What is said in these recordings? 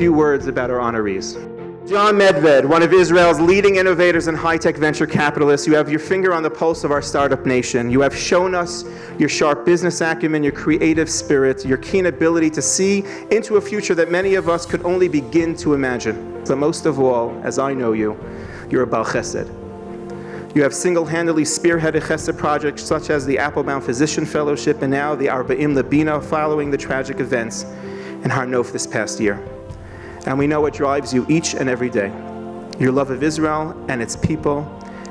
few words about our honorees. Jon Medved, one of Israel's leading innovators and high-tech venture capitalists. You have your finger on the pulse of our startup nation. You have shown us your sharp business acumen, your creative spirit, your keen ability to see into a future that many of us could only begin to imagine. But most of all, as I know you, you're a Baal Chesed. You have single-handedly spearheaded Chesed projects such as the Applebaum Physician Fellowship and now the Arba'im Labina following the tragic events in Har Nof this past year. And we know what drives you each and every day. Your love of Israel and its people,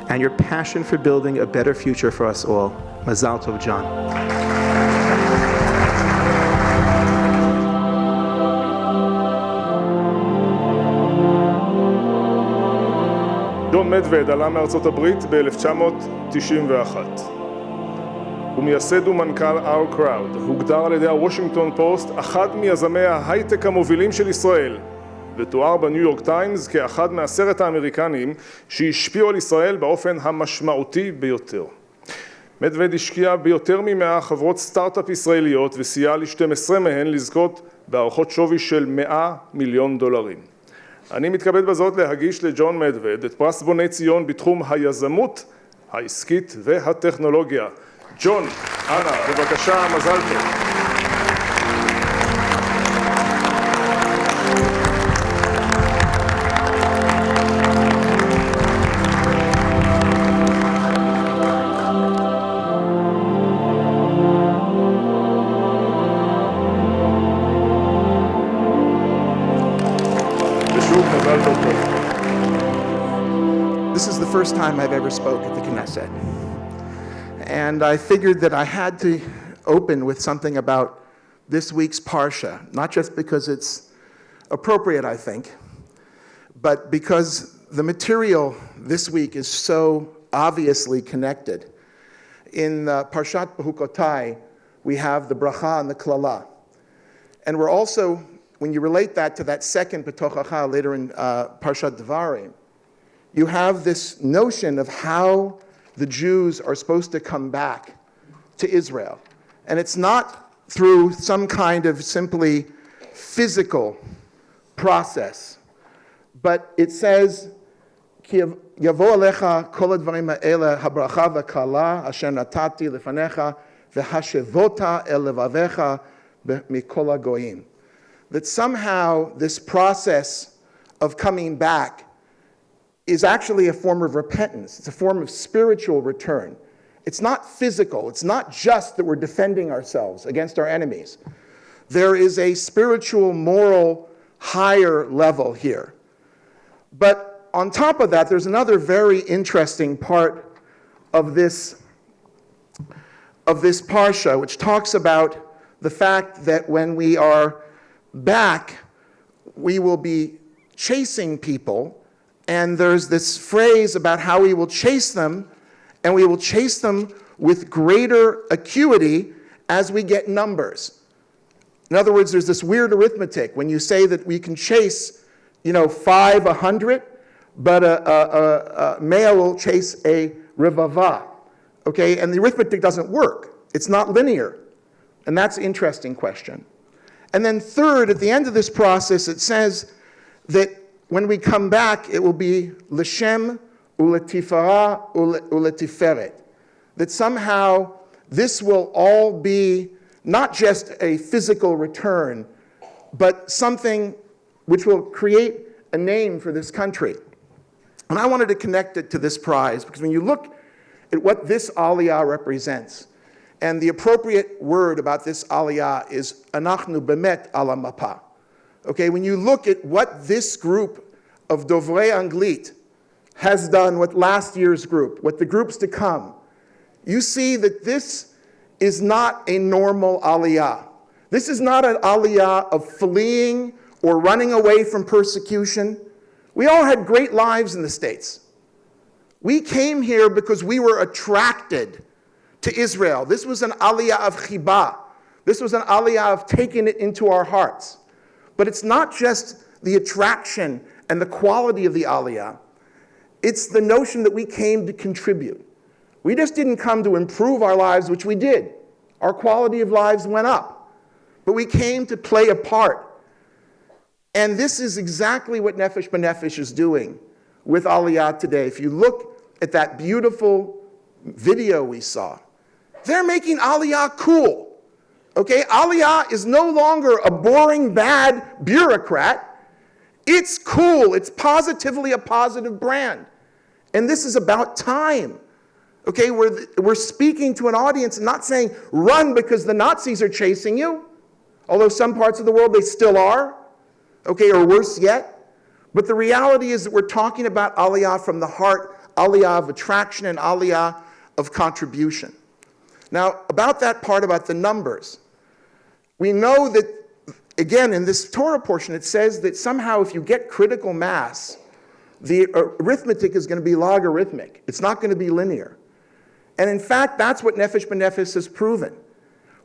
and your passion for building a better future for us all. Mazal Tov, Jon. ג'ון מדווד עלה מארצות הברית ב-1991. הוא מייסד ומנכ"ל OurCrowd, הוגדר על ידי הוושינגטון פוסט אחד מיזמי ההייטק המובילים של ישראל, ותואר בניו יורק טיימס כאחד מ10 האמריקנים שהשפיעו על ישראל באופן המשמעותי ביותר. מדווד השקיע ביותר מ100 חברות סטארט-אפ ישראליות וסייע ל12 מהן לזכות בהערכות שווי של $100 מיליון. אני מתכבד בזאת להגיש לג'ון מדווד את פרס בוני ציון בתחום היזמות, העסקית והטכנולוגיה. ג'ון, אנא, בבקשה, מזל טוב. This is the first time I've ever spoke at the Knesset. And I figured that I had to open with something about this week's Parsha, not just because it's appropriate, I think, but because the material this week is so obviously connected. In Parshat Behukotai, we have the bracha and the klala. And we're also, when you relate that to that second Betochacha later in Parshat Devarim, you have this notion of how the Jews are supposed to come back to Israel. And it's not through some kind of simply physical process, but it says, Ki yavo alecha kol hadvarim ha'ele habracha v'kala asher natati lefanecha v'hashevota el levavecha mikol hagoyim. That somehow this process of coming back is actually a form of repentance. It's a form of spiritual return. It's not physical. It's not just that we're defending ourselves against our enemies. There is a spiritual, moral, higher level here. But on top of that, there's another very interesting part of this parsha, which talks about the fact that when we are back, we will be chasing people. And there's this phrase about how we will chase them, and we will chase them with greater acuity as we get numbers. In other words, there's this weird arithmetic when you say that we can chase, 5 100, but a male will chase a revava. Okay, and the arithmetic doesn't work. It's not linear. And that's an interesting question. And then third, at the end of this process, it says that when we come back, it will be l'shem u'letifara u'letiferet. That somehow this will all be not just a physical return, but something which will create a name for this country. And I wanted to connect it to this prize, because when you look at what this aliyah represents, and the appropriate word about this aliyah is anachnu bemet ala mapa. Okay, when you look at what this group of Dovrei Anglit has done, what last year's group, what the groups to come, you see that this is not a normal aliyah. This is not an aliyah of fleeing or running away from persecution. We all had great lives in the States. We came here because we were attracted to Israel. This was an aliyah of chibah. This was an aliyah of taking it into our hearts. But it's not just the attraction and the quality of the aliyah. It's the notion that we came to contribute. We just didn't come to improve our lives, which we did. Our quality of lives went up. But we came to play a part. And this is exactly what Nefesh B'Nefesh is doing with Aliyah today. If you look at that beautiful video we saw, they're making Aliyah cool. Okay, Aliyah is no longer a boring, bad bureaucrat. It's cool. It's positively a positive brand. And this is about time. Okay, we're speaking to an audience and not saying, run because the Nazis are chasing you. Although some parts of the world they still are. Okay, or worse yet. But the reality is that we're talking about Aliyah from the heart, Aliyah of attraction and Aliyah of contribution. Now, about that part about the numbers, we know that, again, in this Torah portion, it says that somehow if you get critical mass, the arithmetic is going to be logarithmic. It's not going to be linear. And in fact, that's what Nefesh B'Nefesh has proven.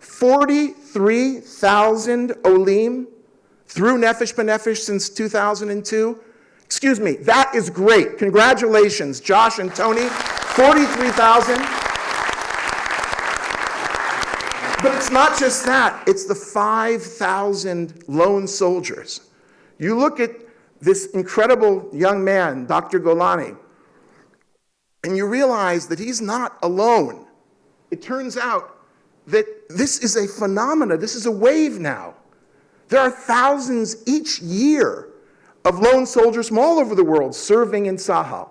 43,000 olim through Nefesh B'Nefesh since 2002. Excuse me, that is great. Congratulations, Josh and Tony. 43,000. But it's not just that. It's the 5,000 lone soldiers. You look at this incredible young man, Dr. Golani, and you realize that he's not alone. It turns out that this is a phenomena. This is a wave now. There are thousands each year of lone soldiers from all over the world serving in Sahel.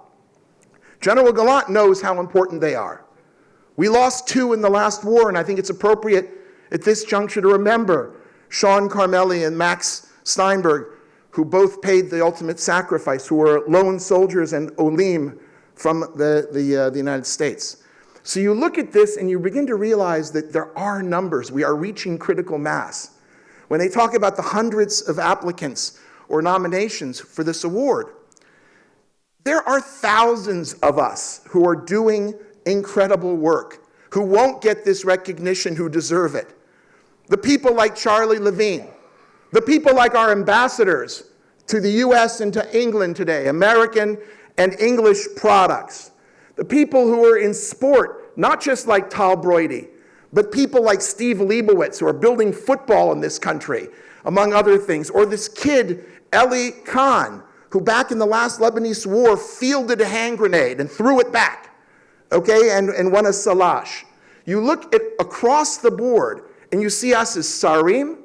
General Gallant knows how important they are. We lost 2 in the last war, and I think it's appropriate at this juncture to remember Sean Carmelli and Max Steinberg, who both paid the ultimate sacrifice, who were lone soldiers and olim from the United States. So you look at this and you begin to realize that there are numbers. We are reaching critical mass. When they talk about the hundreds of applicants or nominations for this award, there are thousands of us who are doing incredible work, who won't get this recognition, who deserve it. The people like Charlie Levine, the people like our ambassadors to the US and to England today, American and English products. The people who are in sport, not just like Tal Broidy, but people like Steve Leibowitz, who are building football in this country, among other things. Or this kid, Eli Khan, who back in the last Lebanese war fielded a hand grenade and threw it back, okay, and won a salash. You look at across the board, and you see us as sarim,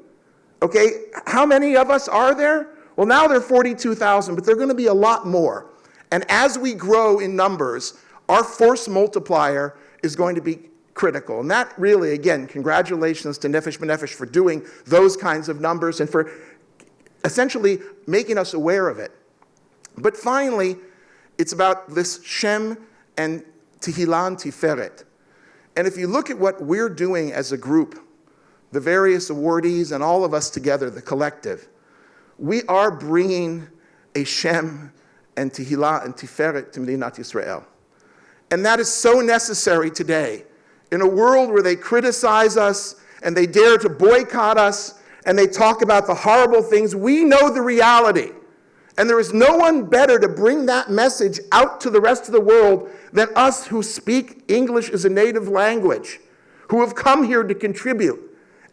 okay? How many of us are there? Well, now there are 42,000, but there are going to be a lot more. And as we grow in numbers, our force multiplier is going to be critical. And that really, again, congratulations to Nefesh B'Nefesh for doing those kinds of numbers and for essentially making us aware of it. But finally, it's about this Shem and Tehillah and Tiferet. And if you look at what we're doing as a group, the various awardees and all of us together, the collective, we are bringing a Shem and Tehillah and Tiferet to Medinat Yisrael. And that is so necessary today. In a world where they criticize us and they dare to boycott us and they talk about the horrible things, we know the reality. And there is no one better to bring that message out to the rest of the world than us who speak English as a native language, who have come here to contribute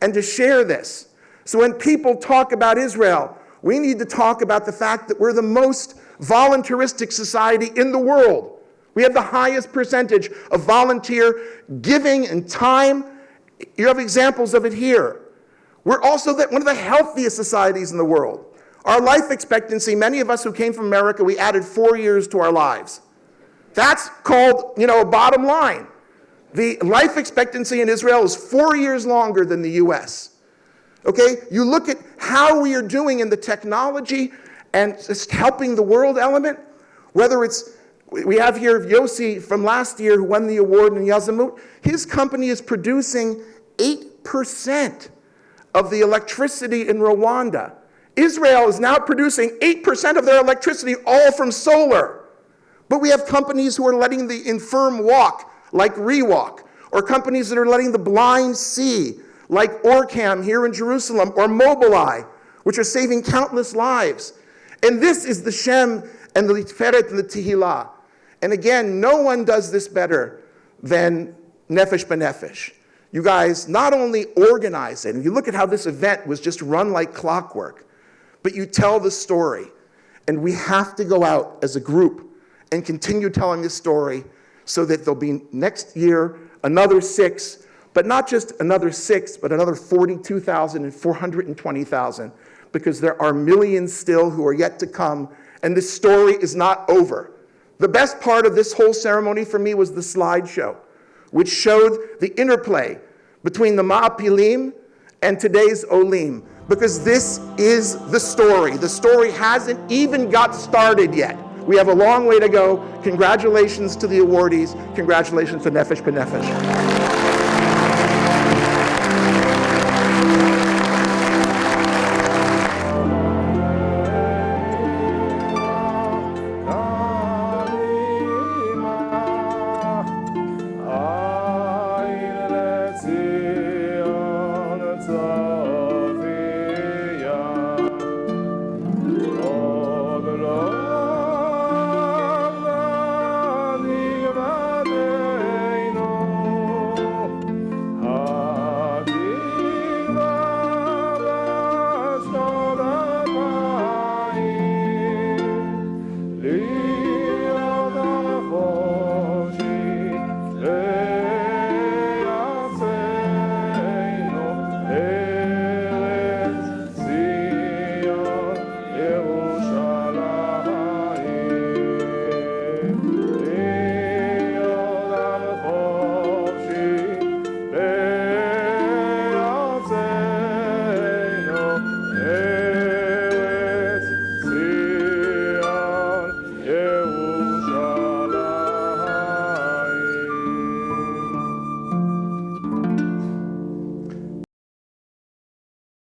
and to share this. So when people talk about Israel, we need to talk about the fact that we're the most voluntaristic society in the world. We have the highest percentage of volunteer giving and time. You have examples of it here. We're also one of the healthiest societies in the world. Our life expectancy, many of us who came from America, we added 4 years to our lives. That's called, a bottom line. The life expectancy in Israel is 4 years longer than the US. Okay? You look at how we are doing in the technology and just helping the world element, whether it's, we have here Yossi from last year who won the award in Yazamut. His company is producing 8% of the electricity in Rwanda. Israel is now producing 8% of their electricity all from solar. But we have companies who are letting the infirm walk, like Rewalk, or companies that are letting the blind see, like Orcam here in Jerusalem, or Mobileye, which are saving countless lives. And this is the Shem and the Tiferet and the Tehillah. And again, no one does this better than Nefesh B'Nefesh. You guys not only organize it, and you look at how this event was just run like clockwork, but you tell the story. And we have to go out as a group and continue telling this story so that there'll be next year another 6, but not just another 6, but another 42,000 and 420,000, because there are millions still who are yet to come, and this story is not over. The best part of this whole ceremony for me was the slideshow, which showed the interplay between the Ma'apilim and today's Olim, because this is the story. The story hasn't even got started yet. We have a long way to go. Congratulations to the awardees. Congratulations to Nefesh B'Nefesh. Ein